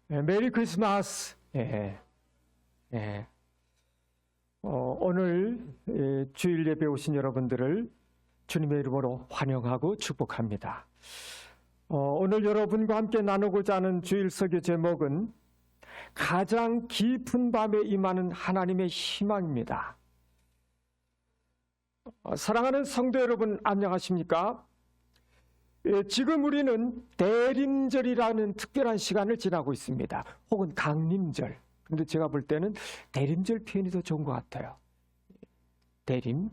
메리 크리스마스. 예, 예. 오늘 주일 예배 오신 여러분들을 주님의 이름으로 환영하고 축복합니다. 오늘 여러분과 함께 나누고자 하는 주일 설교 제목은 가장 깊은 밤에 임하는 하나님의 희망입니다. 사랑하는 성도 여러분, 안녕하십니까? 지금 우리는 대림절이라는 특별한 시간을 지나고 있습니다. 혹은 강림절. 근데 제가 볼 때는 대림절 표현이 더 좋은 것 같아요. 대림,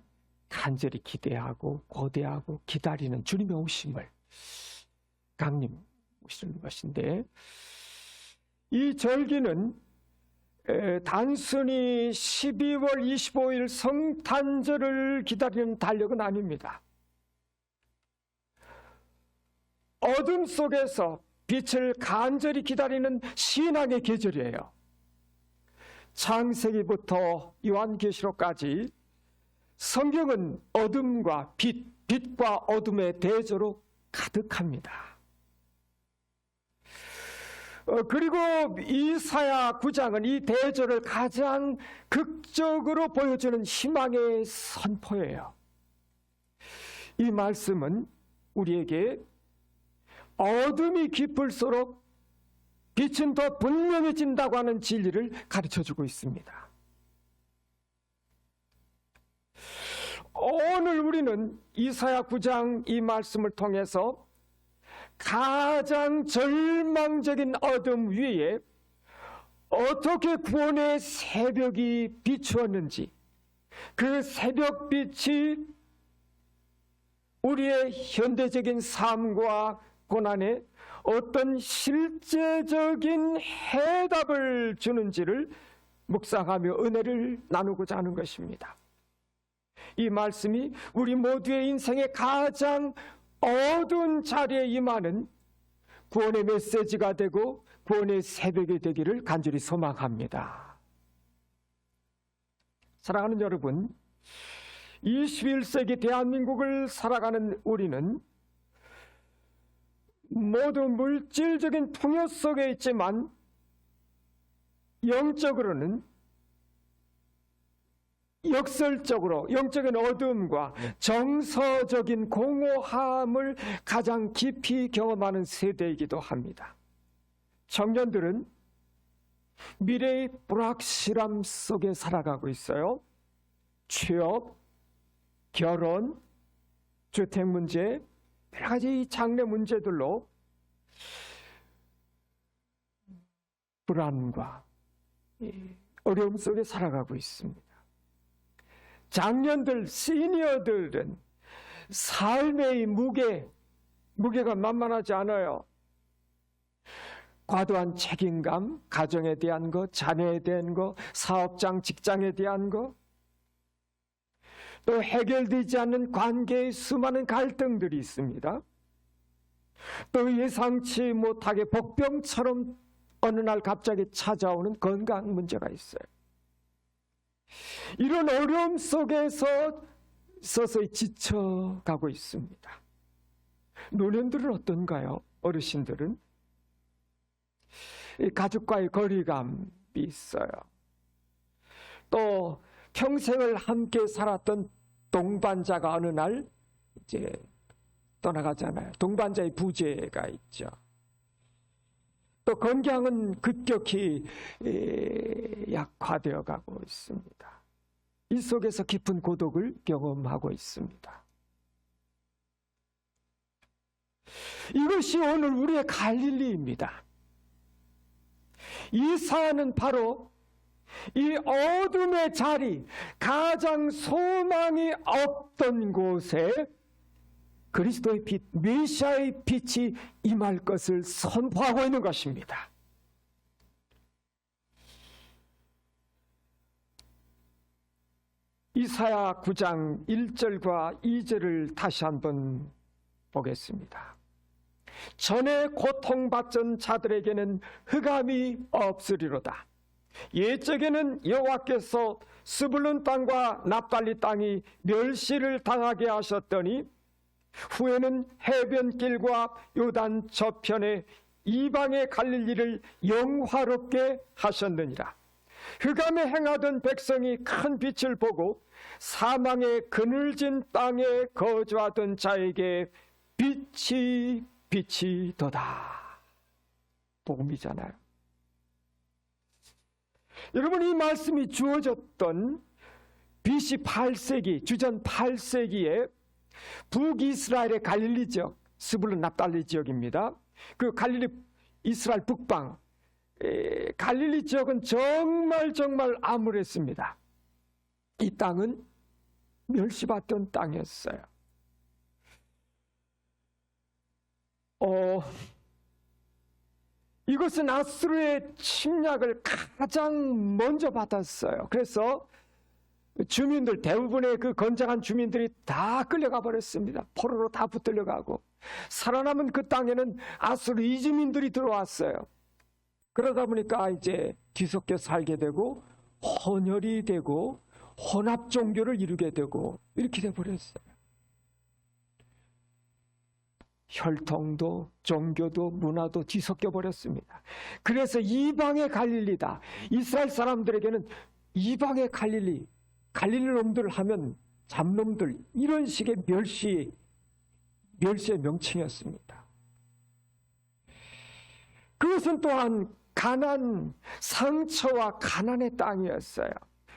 간절히 기대하고 고대하고 기다리는 주님의 오심을, 강림 오시는 것인데, 이 절기는 단순히 12월 25일 성탄절을 기다리는 달력은 아닙니다. 어둠 속에서 빛을 간절히 기다리는 신앙의 계절이에요. 창세기부터 요한계시록까지 성경은 어둠과 빛, 빛과 어둠의 대조로 가득합니다. 그리고 이사야 9장은 이 대조를 가장 극적으로 보여주는 희망의 선포예요. 이 말씀은 우리에게 어둠이 깊을수록 빛은 더 분명해진다고 하는 진리를 가르쳐주고 있습니다. 오늘 우리는 이사야 9장 이 말씀을 통해서 가장 절망적인 어둠 위에 어떻게 구원의 새벽이 비추었는지, 그 새벽빛이 우리의 현대적인 삶과 고난에 어떤 실제적인 해답을 주는지를 묵상하며 은혜를 나누고자 하는 것입니다. 이 말씀이 우리 모두의 인생의 가장 어두운 자리에 임하는 구원의 메시지가 되고 구원의 새벽이 되기를 간절히 소망합니다. 사랑하는 여러분, 21세기 대한민국을 살아가는 우리는 모두 물질적인 풍요 속에 있지만 영적으로는 역설적으로 영적인 어둠과 정서적인 공허함을 가장 깊이 경험하는 세대이기도 합니다. 청년들은 미래의 불확실함 속에 살아가고 있어요. 취업, 결혼, 주택 문제, 여러 가지 장래 문제들로 불안과 어려움 속에 살아가고 있습니다. 장년들, 시니어들은 삶의 무게가 만만하지 않아요. 과도한 책임감, 가정에 대한 것, 자녀에 대한 것, 사업장, 직장에 대한 것, 또 해결되지 않는 관계의 수많은 갈등들이 있습니다. 또 예상치 못하게 복병처럼 어느 날 갑자기 찾아오는 건강 문제가 있어요. 이런 어려움 속에서 서서히 지쳐가고 있습니다. 노년들은 어떤가요? 어르신들은 가족과의 거리감이 있어요. 또 평생을 함께 살았던 동반자가 어느 날 이제 떠나가잖아요. 동반자의 부재가 있죠. 또 건강은 급격히 약화되어 가고 있습니다. 이 속에서 깊은 고독을 경험하고 있습니다. 이것이 오늘 우리의 갈릴리입니다. 이 사안은 바로 이 어둠의 자리, 가장 소망이 없던 곳에 그리스도의 빛, 메시아의 빛이 임할 것을 선포하고 있는 것입니다. 이사야 9장 1절과 2절을 다시 한번 보겠습니다. 전에 고통받던 자들에게는 흑암이 없으리로다. 옛적에는 여호와께서 스불론 땅과 납달리 땅이 멸시를 당하게 하셨더니 후에는 해변길과 요단 저편에 이방의 갈릴리를 영화롭게 하셨느니라. 흑암에 행하던 백성이 큰 빛을 보고 사망의 그늘진 땅에 거주하던 자에게 빛이 비치도다. 복음이잖아요. 여러분, 이 말씀이 주어졌던 BC 8세기, 주전 8세기에 북이스라엘의 갈릴리 지역, 스불론 납달리 지역입니다. 그 갈릴리 이스라엘 북방 갈릴리 지역은 정말 암울했습니다. 이 땅은 멸시받던 땅이었어요. 이것은 아수르의 침략을 가장 먼저 받았어요. 그래서 주민들, 대부분의 그 건장한 주민들이 다 끌려가 버렸습니다. 포로로 다 붙들려가고, 살아남은 그 땅에는 아수르 이주민들이 들어왔어요. 그러다 보니까 이제 뒤섞여 살게 되고 혼혈이 되고 혼합 종교를 이루게 되고 이렇게 돼 버렸어요. 혈통도 종교도 문화도 뒤섞여 버렸습니다. 그래서 이방의 갈릴리다. 이스라엘 사람들에게는 이방의 갈릴리 놈들 하면 잡놈들, 이런 식의 멸시의 명칭이었습니다. 그것은 또한 가난, 상처와 가난의 땅이었어요.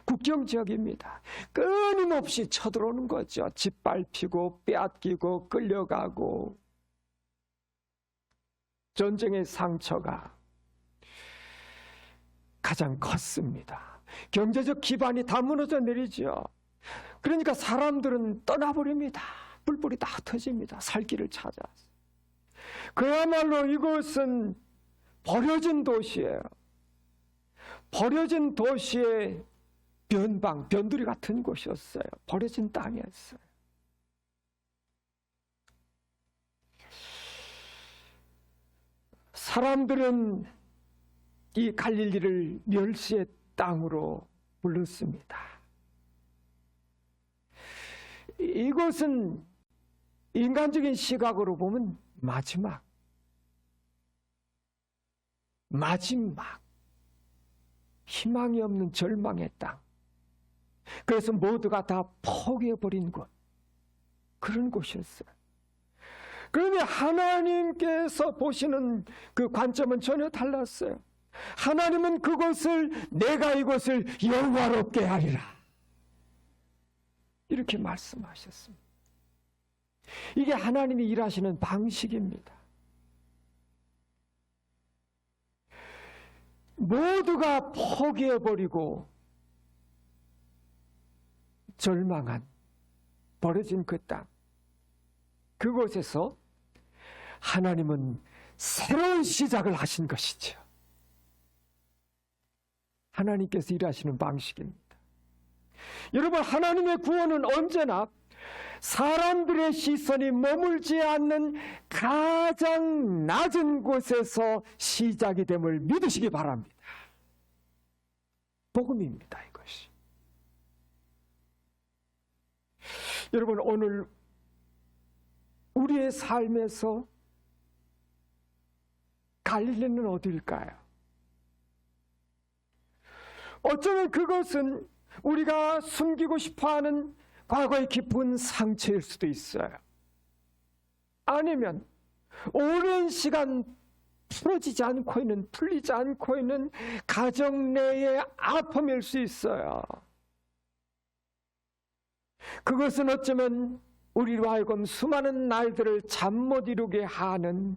국경 지역입니다. 끊임없이 쳐들어오는 거죠. 짓밟히고 빼앗기고 끌려가고, 전쟁의 상처가 가장 컸습니다. 경제적 기반이 다 무너져 내리죠. 그러니까 사람들은 떠나버립니다. 뿔뿔이 다 흩어집니다. 살 길을 찾아서. 그야말로 이것은 버려진 도시예요. 버려진 도시의 변두리 같은 곳이었어요. 버려진 땅이었어요. 사람들은 이 갈릴리를 멸시의 땅으로 불렀습니다. 이것은 인간적인 시각으로 보면 마지막 희망이 없는 절망의 땅, 그래서 모두가 다 포기해버린 곳, 그런 곳이었어요. 그런데 하나님께서 보시는 그 관점은 전혀 달랐어요. 하나님은 그것을, 내가 이것을 영화롭게 하리라, 이렇게 말씀하셨습니다. 이게 하나님이 일하시는 방식입니다. 모두가 포기해버리고 절망한, 버려진 그 땅, 그곳에서 하나님은 새로운 시작을 하신 것이죠. 하나님께서 일하시는 방식입니다. 여러분, 하나님의 구원은 언제나 사람들의 시선이 머물지 않는 가장 낮은 곳에서 시작이 됨을 믿으시기 바랍니다. 복음입니다, 이것이. 여러분, 오늘 우리의 삶에서 갈릴리는 어디일까요? 어쩌면 그것은 우리가 숨기고 싶어하는 과거의 깊은 상처일 수도 있어요. 아니면 오랜 시간 풀어지지 않고 있는, 풀리지 않고 있는 가정 내의 아픔일 수 있어요. 그것은 어쩌면 우리로 하여금 수많은 날들을 잠 못 이루게 하는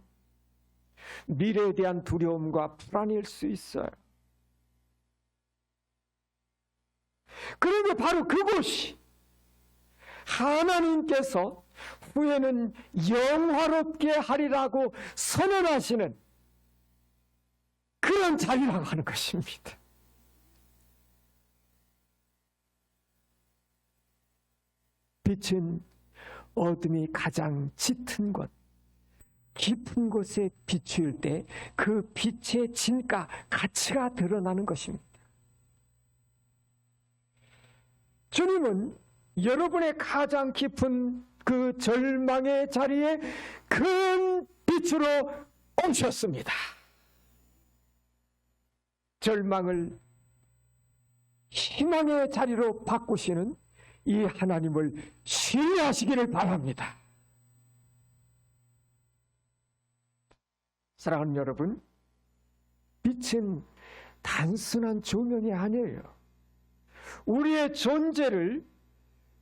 미래에 대한 두려움과 불안일 수 있어요. 그런데 바로 그곳이 하나님께서 후에는 영화롭게 하리라고 선언하시는 그런 자리라고 하는 것입니다. 빛은 어둠이 가장 짙은 곳, 깊은 곳에 비추일 때 그 빛의 진가, 가치가 드러나는 것입니다. 주님은 여러분의 가장 깊은 그 절망의 자리에 큰 빛으로 오셨습니다. 절망을 희망의 자리로 바꾸시는 이 하나님을 신뢰하시기를 바랍니다. 사랑하는 여러분, 빛은 단순한 조명이 아니에요. 우리의 존재를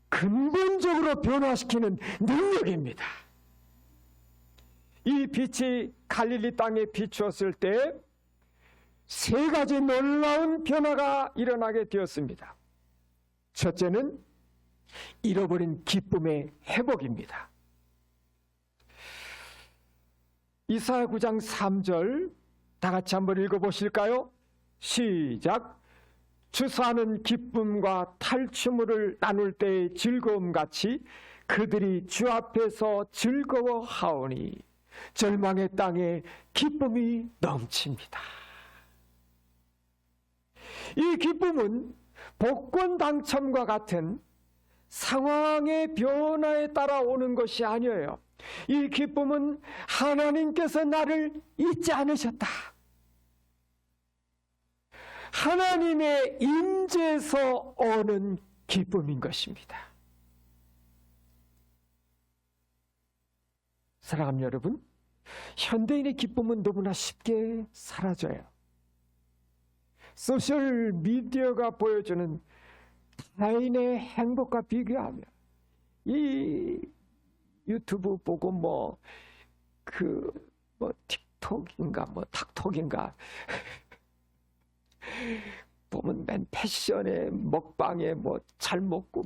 근본적으로 변화시키는 능력입니다. 이 빛이 갈릴리 땅에 비추었을 때 세 가지 놀라운 변화가 일어나게 되었습니다. 첫째는 잃어버린 기쁨의 회복입니다. 이사야 9장 3절 다 같이 한번 읽어보실까요? 시작. 주사하는 기쁨과 탈취물을 나눌 때의 즐거움같이 그들이 주 앞에서 즐거워하오니 절망의 땅에 기쁨이 넘칩니다. 이 기쁨은 복권 당첨과 같은 상황의 변화에 따라 오는 것이 아니에요. 이 기쁨은 하나님께서 나를 잊지 않으셨다. 하나님의 임재에서 오는 기쁨인 것입니다. 사랑하는 여러분, 현대인의 기쁨은 너무나 쉽게 사라져요. 소셜 미디어가 보여주는 타인의 행복과 비교하며 이 유튜브 보고 틱톡인가 탁톡인가 보면 맨 패션에 먹방에 잘 먹고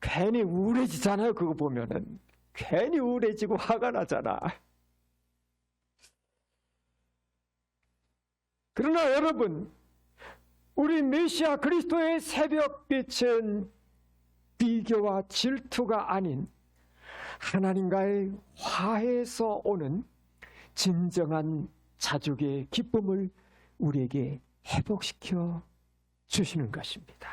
괜히 우울해지잖아요. 그거 보면은 괜히 우울해지고 화가 나잖아. 그러나 여러분, 우리 메시아 그리스도의 새벽빛은 비교와 질투가 아닌 하나님과의 화해에서 오는 진정한 자족의 기쁨을 우리에게 회복시켜 주시는 것입니다.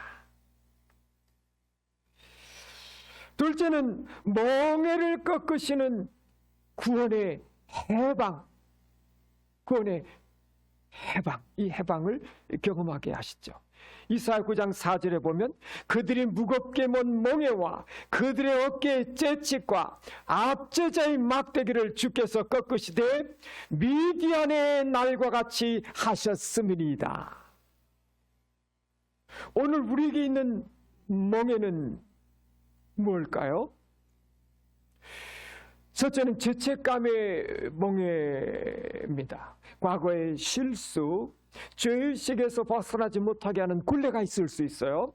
둘째는 멍에를 꺾으시는 구원의 해방, 이 해방을 경험하게 하시죠. 이사야 9장 4절에 보면 그들이 무겁게 먼 멍에와 그들의 어깨의 채찍과 압제자의 막대기를 주께서 꺾으시되 미디안의 날과 같이 하셨음이니이다. 오늘 우리에게 있는 멍에는 뭘까요? 첫째는 죄책감의 멍에입니다. 과거의 실수, 죄의식에서 벗어나지 못하게 하는 굴레가 있을 수 있어요.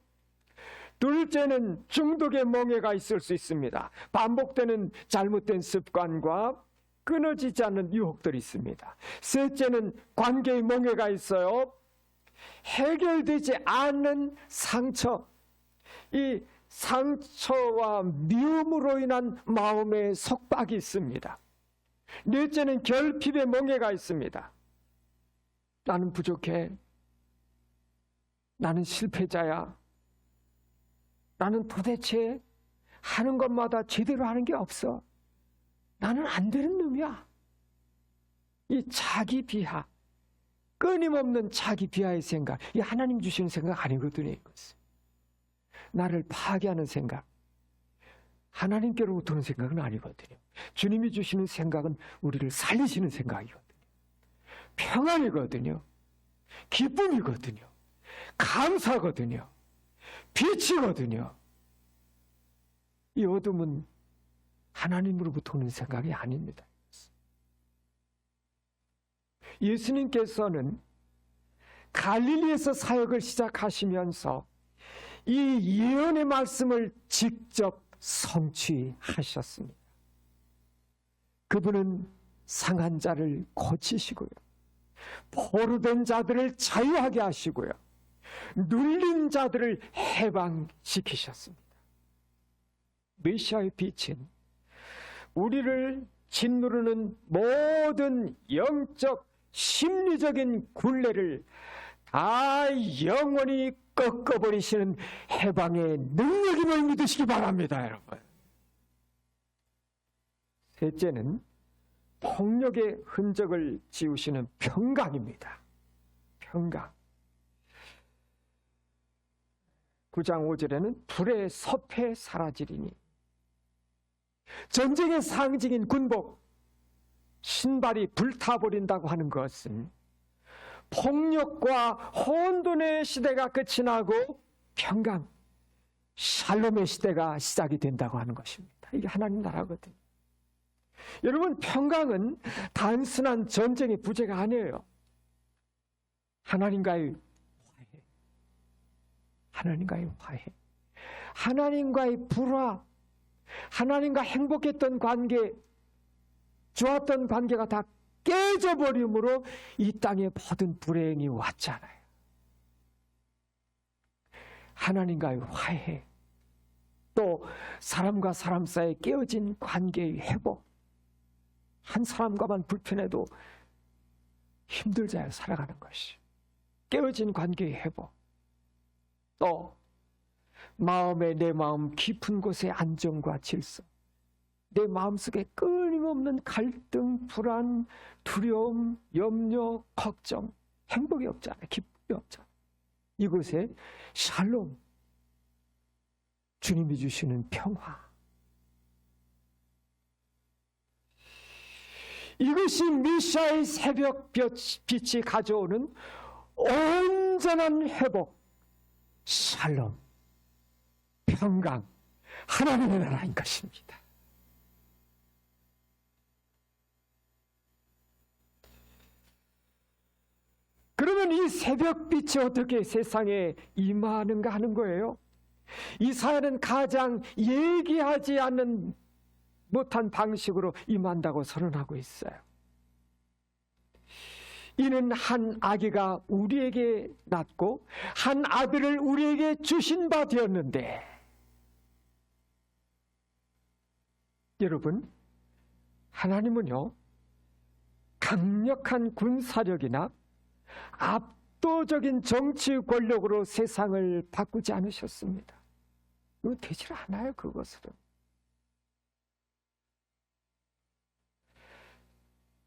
둘째는 중독의 멍에가 있을 수 있습니다. 반복되는 잘못된 습관과 끊어지지 않는 유혹들이 있습니다. 셋째는 관계의 멍에가 있어요. 해결되지 않는 상처, 이 상처와 미움으로 인한 마음의 속박이 있습니다. 넷째는 결핍의 멍에가 있습니다. 나는 부족해. 나는 실패자야. 나는 도대체 하는 것마다 제대로 하는 게 없어. 나는 안 되는 놈이야. 이 자기 비하, 끊임없는 자기 비하의 생각, 이 하나님 주시는 생각 아니거든요. 이것은 나를 파괴하는 생각, 하나님께로부터 오는 생각은 아니거든요. 주님이 주시는 생각은 우리를 살리시는 생각이거든요. 평안이거든요. 기쁨이거든요. 감사거든요. 빛이거든요. 이 어둠은 하나님으로부터 오는 생각이 아닙니다. 예수님께서는 갈릴리에서 사역을 시작하시면서 이 예언의 말씀을 직접 성취하셨습니다. 그분은 상한 자를 고치시고요, 포로된 자들을 자유하게 하시고요, 눌린 자들을 해방시키셨습니다. 메시아의 빛은 우리를 짓누르는 모든 영적 심리적인 굴레를 다 영원히 꺾어버리시는 해방의 능력임을 믿으시기 바랍니다, 여러분. 셋째는 폭력의 흔적을 지우시는 평강입니다. 평강. 9장 5절에는 불의 섭해 사라지리니, 전쟁의 상징인 군복, 신발이 불타버린다고 하는 것은 폭력과 혼돈의 시대가 끝이 나고 평강, 샬롬의 시대가 시작이 된다고 하는 것입니다. 이게 하나님 나라거든요. 여러분, 평강은 단순한 전쟁의 부재가 아니에요. 하나님과의 화해, 하나님과의 화해, 하나님과의 불화, 하나님과 행복했던 관계, 좋았던 관계가 다 깨져버림으로 이 땅에 모든 불행이 왔잖아요. 하나님과의 화해, 또 사람과 사람 사이에 깨어진 관계의 회복. 한 사람과만 불편해도 힘들잖아요, 살아가는 것이. 깨어진 관계의 회복. 또 내 마음 깊은 곳의 안정과 질서, 내 마음속에 끊임없는 갈등, 불안, 두려움, 염려, 걱정, 행복이 없잖아요. 기쁨이 없잖아요. 이곳에 샬롬, 주님이 주시는 평화, 이것이 메시아의 새벽 빛이 가져오는 온전한 회복, 샬롬, 평강, 하나님의 나라인 것입니다. 그러면 이 새벽빛이 어떻게 세상에 임하는가 하는 거예요. 이사야는 가장 얘기하지 않는 못한 방식으로 임한다고 선언하고 있어요. 이는 한 아기가 우리에게 낳고 한 아들을 우리에게 주신 바 되었는데, 여러분, 하나님은요, 강력한 군사력이나 압도적인 정치 권력으로 세상을 바꾸지 않으셨습니다. 이거 되질 않아요, 그것으로.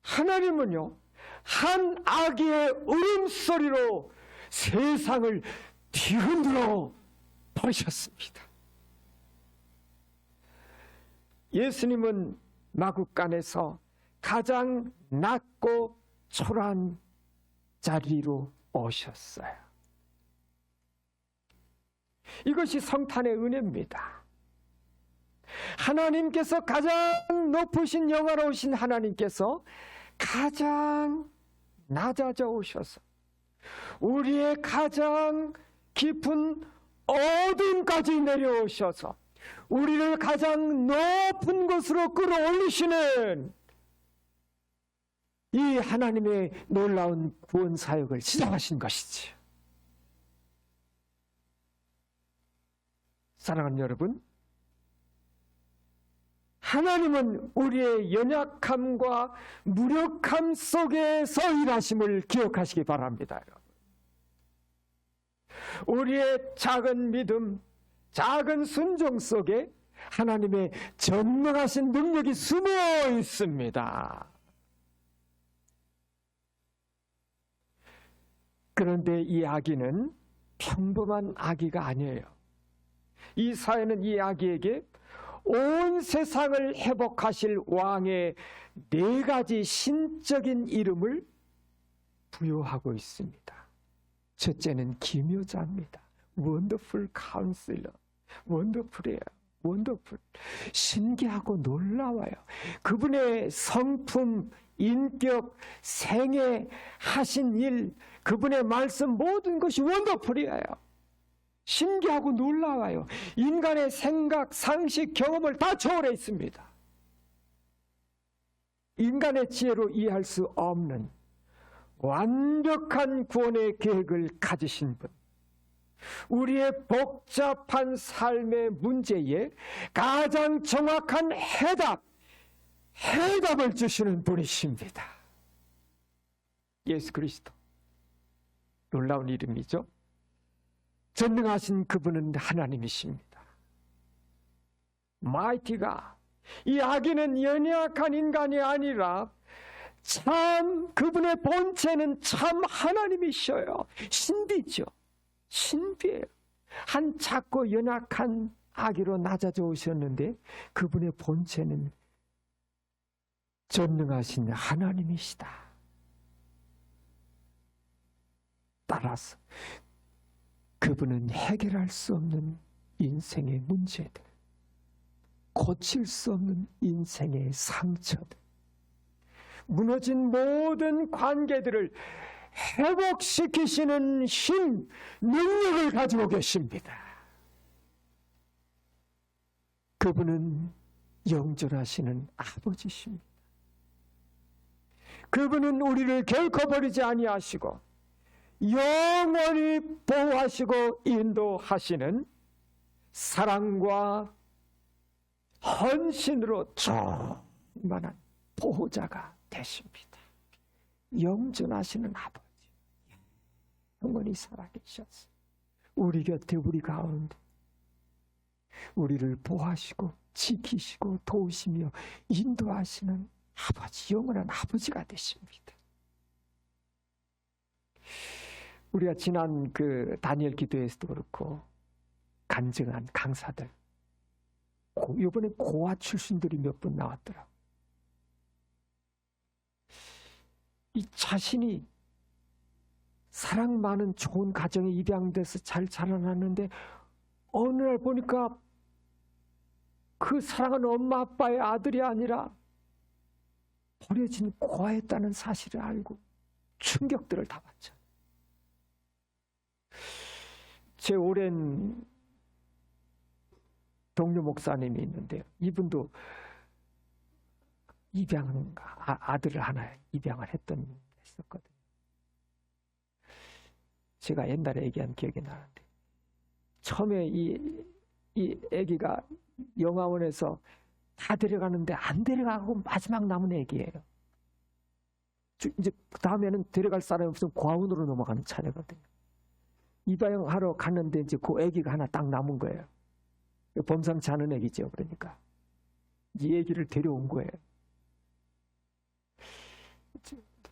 하나님은요, 한 아기의 울음소리로 세상을 뒤흔들어 버리셨습니다. 예수님은 마구간에서 가장 낮고 초라한 자리로 오셨어요. 이것이 성탄의 은혜입니다. 하나님께서 가장 높으신 영화로우신 하나님께서 가장 낮아져 오셔서 우리의 가장 깊은 어둠까지 내려오셔서 우리를 가장 높은 곳으로 끌어올리시는 이 하나님의 놀라운 구원 사역을 시작하신 것이지. 사랑하는 여러분, 하나님은 우리의 연약함과 무력함 속에서 일하심을 기억하시기 바랍니다. 우리의 작은 믿음, 작은 순종 속에 하나님의 전능하신 능력이 숨어 있습니다. 그런데 이 아기는 평범한 아기가 아니에요. 이 사회는 이 아기에게 온 세상을 회복하실 왕의 4가지 신적인 이름을 부여하고 있습니다. 첫째는 기묘자입니다. 원더풀 카운슬러. 원더풀이에요. 원더풀. 신기하고 놀라워요. 그분의 성품, 인격, 생애, 하신 일, 그분의 말씀 모든 것이 원더풀이에요. 신기하고 놀라워요. 인간의 생각, 상식, 경험을 다 초월해 있습니다. 인간의 지혜로 이해할 수 없는 완벽한 구원의 계획을 가지신 분, 우리의 복잡한 삶의 문제에 가장 정확한 해답을 주시는 분이십니다. 예수 그리스도. 놀라운 이름이죠. 전능하신 그분은 하나님이십니다. Mighty God, 이 아기는 연약한 인간이 아니라 참 그분의 본체는 참 하나님이셔요. 신비죠. 신비예요. 한 작고 연약한 아기로 낮아져 오셨는데 그분의 본체는 전능하신 하나님이시다. 따라서 그분은 해결할 수 없는 인생의 문제들, 고칠 수 없는 인생의 상처들, 무너진 모든 관계들을 회복시키시는 힘, 능력을 가지고 계십니다. 그분은 영존하시는 아버지십니다. 그분은 우리를 결코 버리지 아니하시고 영원히 보호하시고 인도하시는 사랑과 헌신으로 충만한 보호자가 되십니다. 영존하시는 아버지, 영원히 살아계셔서 우리 곁에, 우리 가운데 우리를 보호하시고 지키시고 도우시며 인도하시는 아버지, 영원한 아버지가 되십니다. 우리가 지난 그 다니엘 기도에서도 그렇고 간증한 강사들, 이번에 고아 출신들이 몇 분 나왔더라고요. 이 자신이 사랑 많은 좋은 가정에 입양돼서 잘 자라났는데 어느 날 보니까 그 사랑하는 엄마 아빠의 아들이 아니라 버려진 고아였다는 사실을 알고 충격들을 다 받죠. 제 오랜 동료 목사님이 있는데요. 이분도 아들을 하나 입양을 했었거든요. 제가 옛날에 얘기한 기억이 나는데 처음에 이 아기가 영화원에서 다 데려가는데 안 데려가고 마지막 남은 애기예요. 이제 다음에는 데려갈 사람이 없으면 고아원으로 넘어가는 차례거든요. 입양하러 갔는데 이제 그 애기가 하나 딱 남은 거예요. 범상치 않은 애기죠. 그러니까 이 애기를 데려온 거예요.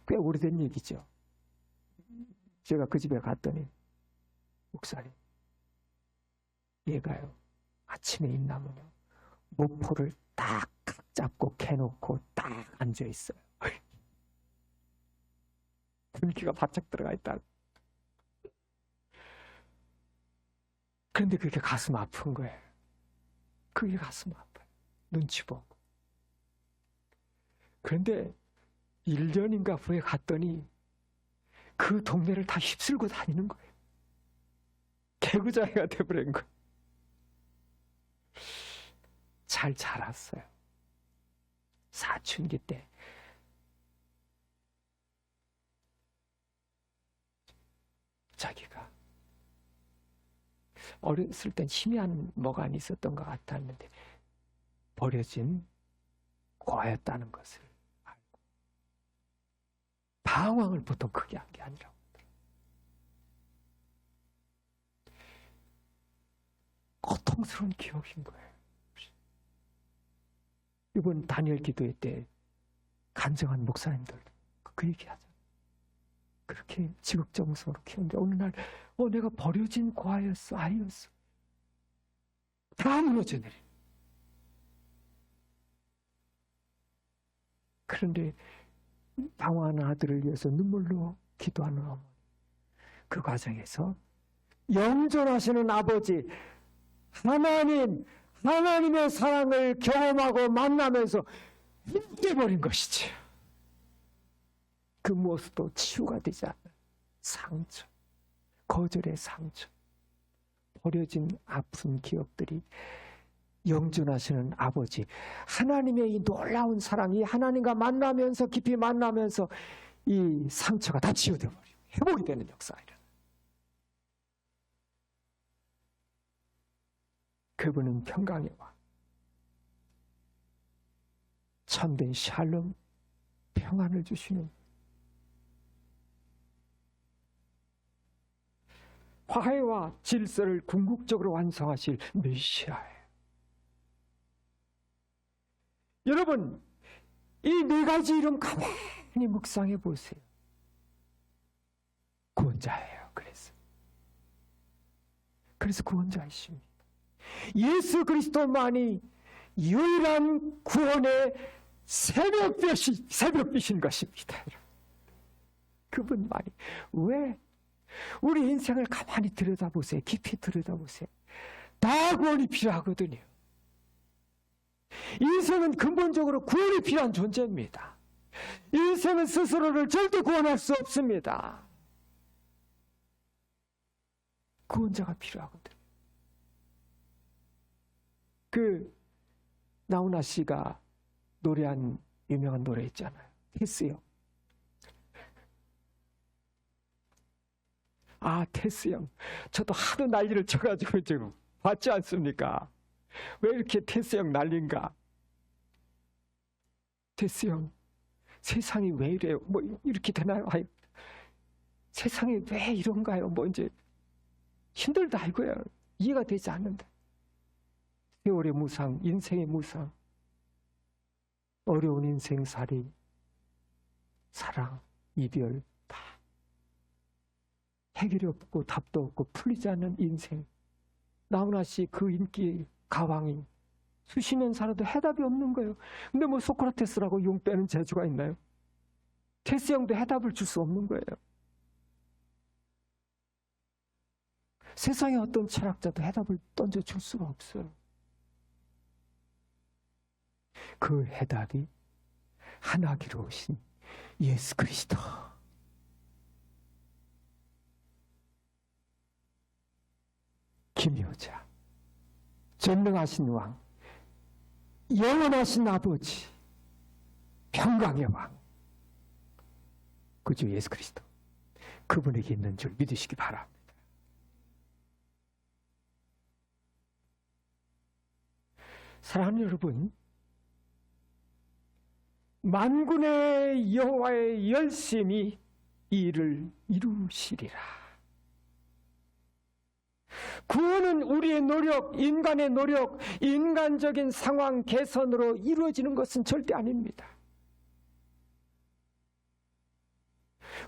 꽤 오래된 얘기죠. 제가 그 집에 갔더니 목사님, 얘가요 아침에 있나면요 모포를 딱 잡고 캐놓고 딱 앉아 있어요. 분기가 바짝 들어가 있다. 그런데 그렇게 가슴 아픈 거예요. 그게 가슴 아파요. 눈치 보고. 그런데 1년인가 후에 갔더니 그 동네를 다 휩쓸고 다니는 거예요. 개구장이가 돼버린 거예요. 잘 자랐어요. 사춘기 때. 자기가 어렸을 땐 희미한 뭐가 있었던 것 같았는데 버려진 고아였다는 것을 알고 방황을 보통 크게 한 게 아니라고 하더라고요. 고통스러운 기억인 거예요. 이번 다니엘 기도회 때 간증한 목사님들 그 얘기하잖아요. 그렇게 지극정성으로 키웠는데 어느 날 내가 버려진 고아였어, 아이였어. 다 무너져 내려. 그런데 방황하는 아들을 위해서 눈물로 기도하는 어머니. 그 과정에서 영존하시는 아버지 하나님의 사랑을 경험하고 만나면서 힘내버린 것이지. 그 무엇도 치유가 되지 않는 상처, 거절의 상처, 버려진 아픈 기억들이 영존하시는 아버지 하나님의 이 놀라운 사랑이 하나님과 만나면서 깊이 만나면서 이 상처가 다 치유되어 버리고 회복이 되는 역사가 일어나요. 그분은 평강의 왕, 참된 샬롬, 평안을 주시는 화해와 질서를 궁극적으로 완성하실 메시아예요. 여러분, 이 네 가지 이름 가만히 묵상해 보세요. 구원자예요. 그래서 구원자이십니다. 예수 그리스도만이 유일한 구원의 새벽빛인 것입니다. 그분만이. 왜? 우리 인생을 가만히 들여다보세요. 깊이 들여다보세요. 다 구원이 필요하거든요. 인생은 근본적으로 구원이 필요한 존재입니다. 인생은 스스로를 절대 구원할 수 없습니다. 구원자가 필요하거든요. 나훈아 씨가 노래한 유명한 노래 있잖아요. 테스형. 테스형. 저도 하도 난리를 쳐가지고 지금 봤지 않습니까? 왜 이렇게 테스형 난린가? 테스형, 세상이 왜 이래요? 뭐 이렇게 되나요? 세상이 왜 이런가요? 뭐 이제 힘들다 이거야. 이해가 되지 않는다. 세월의 무상, 인생의 무상, 어려운 인생살이, 사랑, 이별 다 해결이 없고 답도 없고 풀리지 않는 인생. 나훈아 씨 그 인기 가왕이 수십 년 살아도 해답이 없는 거예요. 근데 뭐 소크라테스라고 용 빼는 재주가 있나요? 테스 형도 해답을 줄 수 없는 거예요. 세상의 어떤 철학자도 해답을 던져줄 수가 없어요. 그 해답이 하나기로 오신 예수 그리스도. 기묘자, 전능하신 왕, 영원하신 아버지, 평강의 왕, 그 주 예수 그리스도. 그분에게 있는 줄 믿으시기 바랍니다. 사랑하는 여러분, 만군의 여호와의 열심히 이 일을 이루시리라. 구원은 우리의 노력, 인간의 노력, 인간적인 상황 개선으로 이루어지는 것은 절대 아닙니다.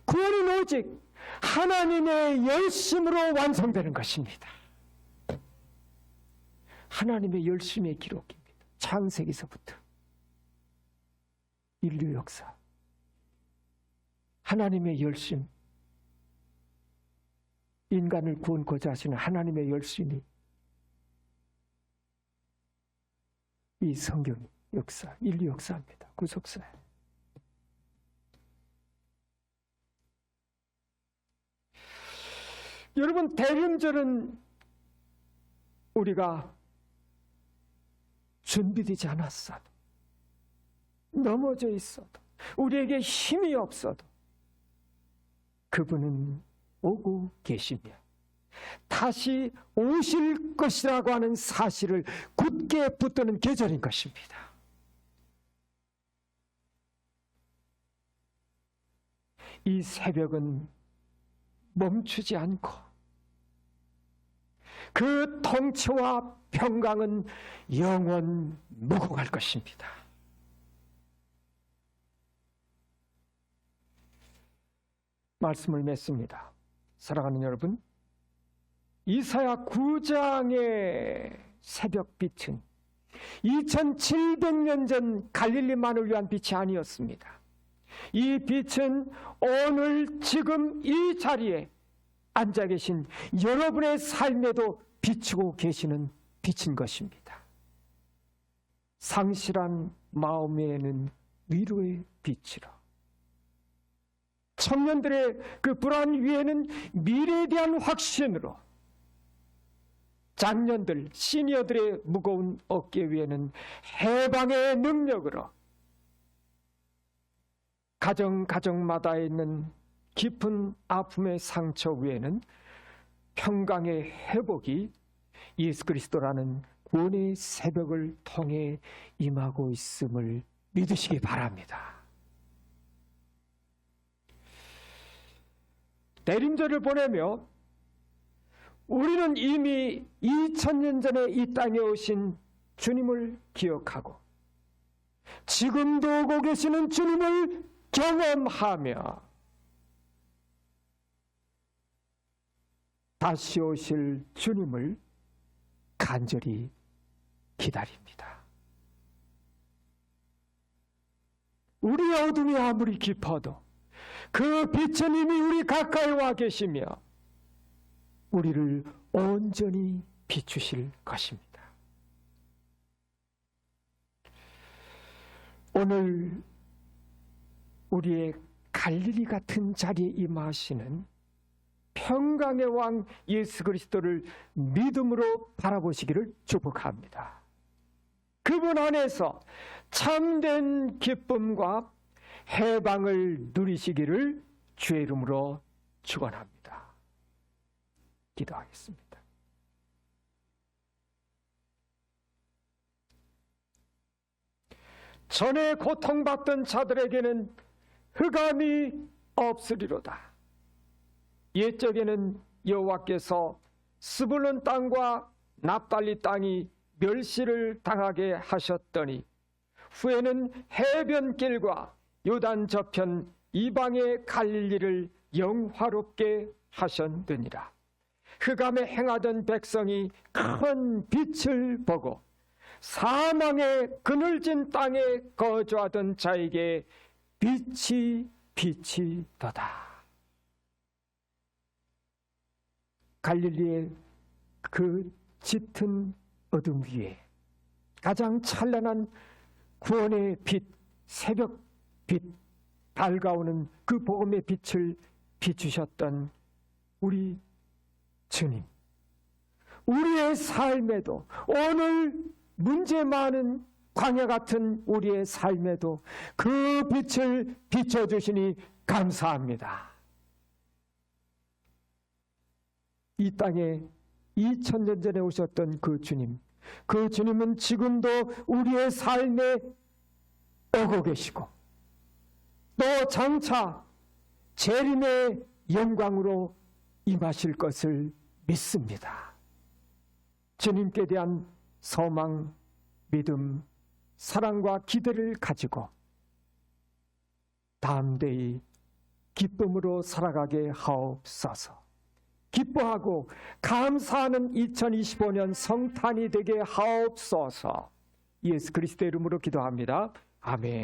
구원은 오직 하나님의 열심으로 완성되는 것입니다. 하나님의 열심의 기록입니다. 창세기서부터 인류 역사, 하나님의 열심, 인간을 구원코자 하시는 하나님의 열심이 이 성경 역사, 인류 역사입니다. 구속사예요. 여러분, 대림절은 우리가 준비되지 않았어도, 넘어져 있어도, 우리에게 힘이 없어도 그분은 오고 계시며 다시 오실 것이라고 하는 사실을 굳게 붙드는 계절인 것입니다. 이 새벽은 멈추지 않고 그 통치와 평강은 영원 무궁할 것입니다. 말씀을 맺습니다. 사랑하는 여러분, 이사야 9장의 새벽빛은 2700년 전 갈릴리만을 위한 빛이 아니었습니다. 이 빛은 오늘 지금 이 자리에 앉아 계신 여러분의 삶에도 비추고 계시는 빛인 것입니다. 상실한 마음에는 위로의 빛이라, 청년들의 그 불안 위에는 미래에 대한 확신으로, 장년들, 시니어들의 무거운 어깨 위에는 해방의 능력으로, 가정마다 있는 깊은 아픔의 상처 위에는 평강의 회복이 예수 그리스도라는 구원의 새벽을 통해 임하고 있음을 믿으시기 바랍니다. 대림절을 보내며 우리는 이미 2000년 전에 이 땅에 오신 주님을 기억하고 지금도 오고 계시는 주님을 경험하며 다시 오실 주님을 간절히 기다립니다. 우리의 어둠이 아무리 깊어도 그 빛은 이미 우리 가까이 와 계시며 우리를 온전히 비추실 것입니다. 오늘 우리의 갈릴리 같은 자리에 임하시는 평강의 왕 예수 그리스도를 믿음으로 바라보시기를 축복합니다. 그분 안에서 참된 기쁨과 해방을 누리시기를 주의 이름으로 축원합니다. 기도하겠습니다. 전에 고통받던 자들에게는 흑암이 없으리로다. 옛적에는 여호와께서 스불론 땅과 납달리 땅이 멸시를 당하게 하셨더니 후에는 해변길과 요단 저편 이방의 갈릴리를 영화롭게 하셨느니라. 흑암에 행하던 백성이 큰 빛을 보고 사망의 그늘진 땅에 거주하던 자에게 빛이 비치도다. 갈릴리의 그 짙은 어둠 위에 가장 찬란한 구원의 빛, 새벽 빛, 밝아오는 그 복음의 빛을 비추셨던 우리 주님, 우리의 삶에도, 오늘 문제 많은 광야 같은 우리의 삶에도 그 빛을 비춰주시니 감사합니다. 이 땅에 2000년 전에 오셨던 그 주님은 지금도 우리의 삶에 오고 계시고 또 장차 재림의 영광으로 임하실 것을 믿습니다. 주님께 대한 소망, 믿음, 사랑과 기대를 가지고 담대히 기쁨으로 살아가게 하옵소서. 기뻐하고 감사하는 2025년 성탄이 되게 하옵소서. 예수 그리스도의 이름으로 기도합니다. 아멘.